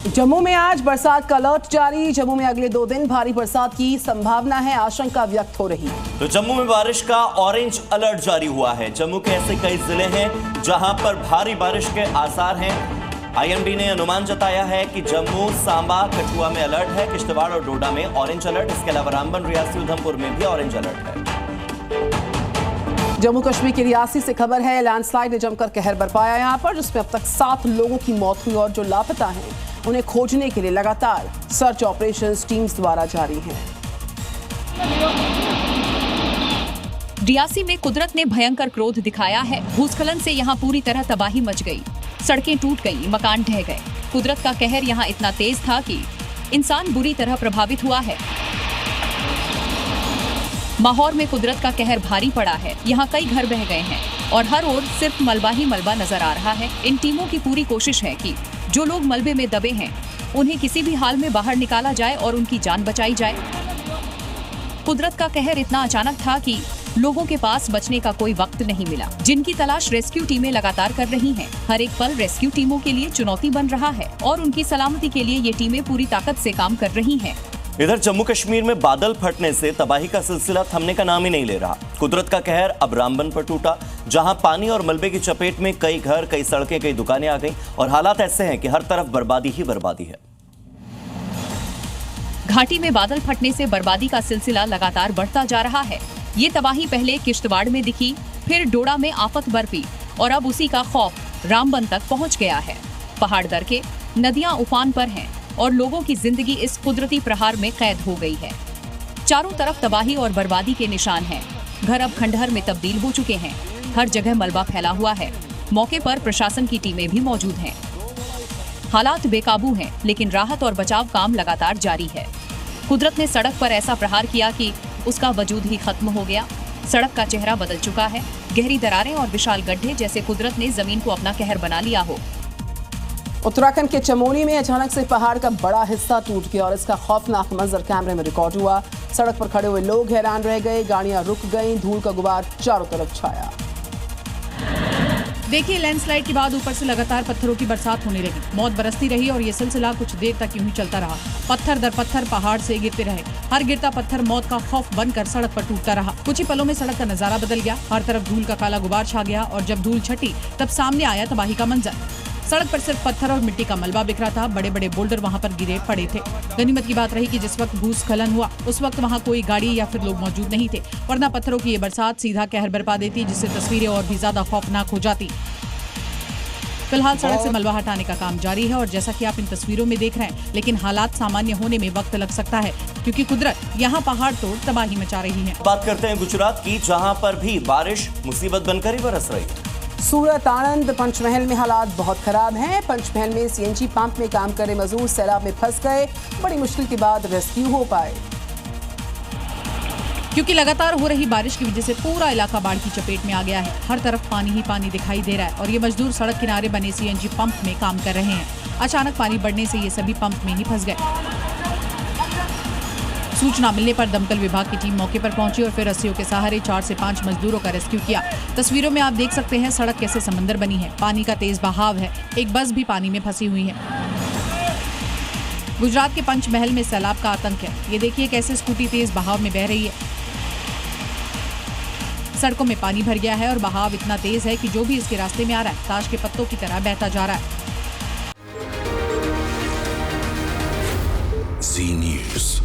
जम्मू में आज बरसात का अलर्ट जारी। जम्मू में अगले 2 दिन भारी बरसात की संभावना है, आशंका व्यक्त हो रही है। तो जम्मू में बारिश का ऑरेंज अलर्ट जारी हुआ है। जम्मू के ऐसे कई जिले हैं जहां पर भारी बारिश के आसार हैं। आईएमडी ने अनुमान जताया है कि जम्मू, सांबा, कठुआ में अलर्ट है, किश्तवाड़ और डोडा में ऑरेंज अलर्ट। इसके अलावा रामबन, रियासी, उधमपुर में भी ऑरेंज अलर्ट है। जम्मू कश्मीर की रियासी से खबर है, लैंडस्लाइड ने जमकर कहर बरपाया यहां पर, जिसमें अब तक 7 लोगों की मौत हुई और जो लापता हैं उन्हें खोजने के लिए लगातार सर्च ऑपरेशंस टीम्स द्वारा जारी हैं। रियासी में कुदरत ने भयंकर क्रोध दिखाया है। भूस्खलन से यहां पूरी तरह तबाही मच गई, सड़कें टूट गई, मकान ढह गए। कुदरत का कहर यहां इतना तेज था कि इंसान बुरी तरह प्रभावित हुआ है। माहौर में कुदरत का कहर भारी पड़ा है। यहाँ कई घर बह गए हैं और हर ओर सिर्फ मलबा ही मलबा नजर आ रहा है। इन टीमों की पूरी कोशिश है कि जो लोग मलबे में दबे हैं उन्हें किसी भी हाल में बाहर निकाला जाए और उनकी जान बचाई जाए। कुदरत का कहर इतना अचानक था कि लोगों के पास बचने का कोई वक्त नहीं मिला, जिनकी तलाश रेस्क्यू टीमें लगातार कर रही हैं। हर एक पल रेस्क्यू टीमों के लिए चुनौती बन रहा है और उनकी सलामती के लिए ये टीमें पूरी ताकत से काम कर रही हैं। इधर जम्मू कश्मीर में बादल फटने से तबाही का सिलसिला थमने का नाम ही नहीं ले रहा। कुदरत का कहर अब रामबन पर टूटा, जहां पानी और मलबे की चपेट में कई घर, कई सड़कें, कई दुकानें आ गईं और हालात ऐसे हैं कि हर तरफ बर्बादी ही बर्बादी है। घाटी में बादल फटने से बर्बादी का सिलसिला लगातार बढ़ता जा रहा है। ये तबाही पहले किश्तवाड़ में दिखी, फिर डोडा में आफत बरपी और अब उसी का खौफ रामबन तक पहुंच गया है। पहाड़ दरके, नदियां उफान पर हैं और लोगों की जिंदगी इस कुदरती प्रहार में कैद हो गई है। चारों तरफ तबाही और बर्बादी के निशान हैं। घर अब खंडहर में तब्दील हो चुके हैं। हर जगह मलबा फैला हुआ है। मौके पर प्रशासन की टीमें भी मौजूद हैं। हालात बेकाबू हैं, लेकिन राहत और बचाव काम लगातार जारी है। कुदरत ने सड़क पर ऐसा प्रहार किया कि उसका वजूद ही खत्म हो गया। सड़क का चेहरा बदल चुका है। गहरी दरारें और विशाल गड्ढे, जैसे कुदरत ने जमीन को अपना कहर बना लिया हो। उत्तराखंड के चमोली में अचानक से पहाड़ का बड़ा हिस्सा टूट गया और इसका खौफनाक मंजर कैमरे में रिकॉर्ड हुआ। सड़क पर खड़े हुए लोग हैरान रह गए, गाड़ियां रुक गईं, धूल का गुबार चारों तरफ छाया। देखिए, लैंडस्लाइड के बाद ऊपर से लगातार पत्थरों की बरसात होने लगी। मौत बरसती रही और ये सिलसिला कुछ देर तक यूं ही चलता रहा। पत्थर दर पत्थर पहाड़ से गिरते रहे। हर गिरता पत्थर मौत का खौफ बनकर सड़क पर टूटता रहा। कुछ ही पलों में सड़क का नजारा बदल गया। हर तरफ धूल का काला गुबार छा गया और जब धूल छटी तब सामने आया तबाही का मंजर। सड़क पर सिर्फ पत्थर और मिट्टी का मलबा बिखरा था। बड़े बड़े बोल्डर वहां पर गिरे पड़े थे। गनीमत की बात रही कि जिस वक्त भूस्खलन हुआ उस वक्त वहां कोई गाड़ी या फिर लोग मौजूद नहीं थे, वरना पत्थरों की ये बरसात सीधा कहर बरपा देती, जिससे तस्वीरें और भी ज्यादा खौफनाक हो जाती। फिलहाल सड़क से मलबा हटाने का काम जारी है और जैसा कि आप इन तस्वीरों में देख रहे हैं, लेकिन हालात सामान्य होने में वक्त लग सकता है, क्योंकि कुदरत यहाँ पहाड़ तोड़ तबाही मचा रही है। बात करते हैं गुजरात की, जहां पर भी बारिश मुसीबत बनकर ही बरस रही है। सूरत, आणंद, पंचमहल में हालात बहुत खराब हैं। पंचमहल में सीएनजी पंप में काम कर रहे मजदूर सैलाब में फंस गए। बड़ी मुश्किल के बाद रेस्क्यू हो पाए। क्योंकि लगातार हो रही बारिश की वजह से पूरा इलाका बाढ़ की चपेट में आ गया है। हर तरफ पानी ही पानी दिखाई दे रहा है और ये मजदूर सड़क किनारे बने सीएनजी पंप में काम कर रहे हैं। अचानक पानी बढ़ने से ये सभी पंप में ही फंस गए। सूचना मिलने पर दमकल विभाग की टीम मौके पर पहुंची और फिर रस्सियों के सहारे 4 से 5 मजदूरों का रेस्क्यू किया। तस्वीरों में आप देख सकते हैं सड़क कैसे समंदर बनी है। पानी का तेज बहाव है। एक बस भी पानी में फंसी हुई है। गुजरात के पंचमहल में सैलाब का आतंक है। ये देखिए कैसे स्कूटी तेज बहाव में बह रही है। सड़कों में पानी भर गया है और बहाव इतना तेज है कि जो भी इसके रास्ते में आ रहा है ताश के पत्तों की तरह बहता जा रहा है। जी न्यूज़।